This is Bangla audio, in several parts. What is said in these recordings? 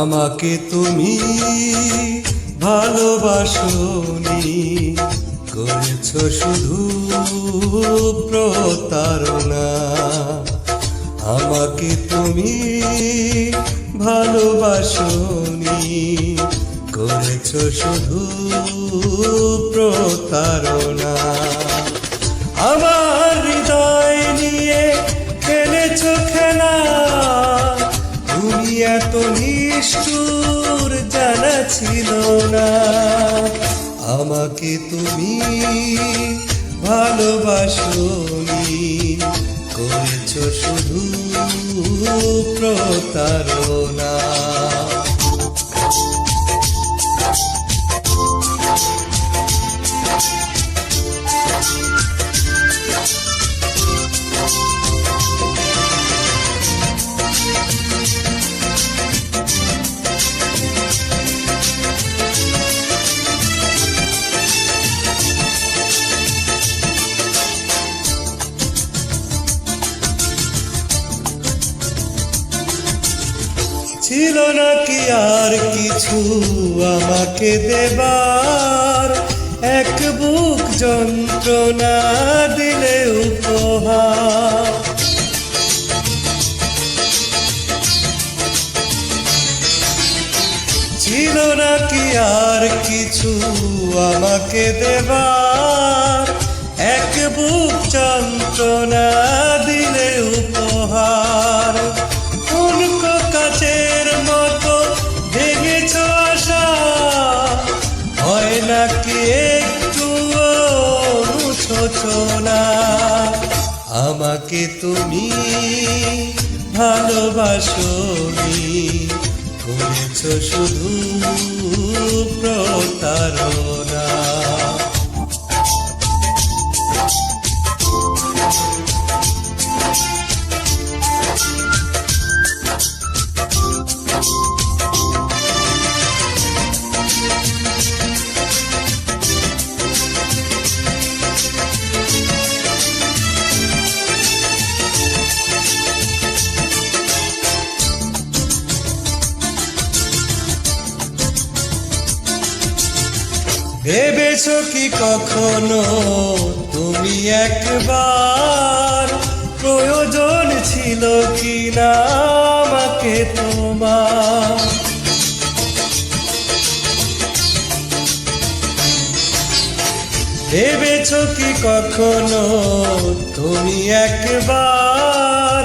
আমাকে তুমি ভালোবাসোনি, করেছো শুধু প্রতারণা। আমাকে তুমি ভালোবাসোনি, করেছো শুধু প্রতারণা। আমার হৃদয় নিয়ে খেলেছো খেলা, তুমি এত নিষ্ঠুর জানা ছিল না। আমাকে তুমি ভালোবাসোনি, করেছো শুধু প্রতারণা। ছিল নাকি আর কিছু আমাকে দেবার, এক বুক যন্ত্রণা দিলে উপহার। ছিল নাকি আর কিছু আমাকে দেবার, এক বুক যন্ত্রণা দিলে উপহার। কাচের মতো ভেঙেছ আশা, হয় নাকি একটু মুছোছো না। আমাকে তুমি ভালোবাসোনি, করেছো শুধু প্রতারণা। ভেবেছো কি কখনো তুমি একবার, প্রয়োজন ছিল কি না আমাকে তোমার? ভেবেছো কি কখনো তুমি একবার,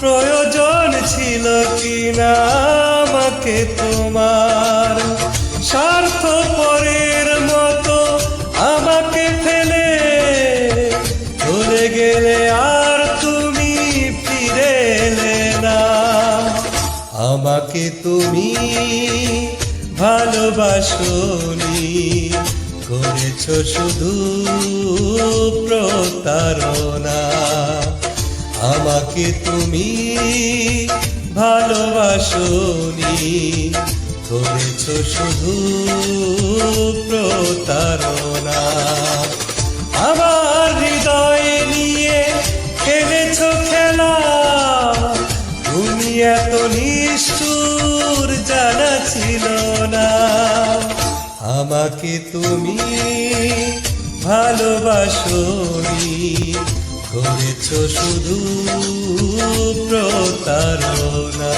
প্রয়োজন ছিল কি না আমাকে তোমার? স্বার্থপরের মতো আমাকে ফেলে চলে গেলে আর তুমি ফিরে এলে না। আমাকে তুমি ভালোবাসোনি, করেছো শুধু প্রতারণা। আমাকে তুমি ভালোবাসোনি, করেছো শুধু প্রতারণা। আমার হৃদয় নিয়ে খেলেছো খেলা, তুমি এত নিষ্ঠুর জানা ছিল না। আমাকে তুমি ভালোবাসোনি, করেছো শুধু প্রতারণা।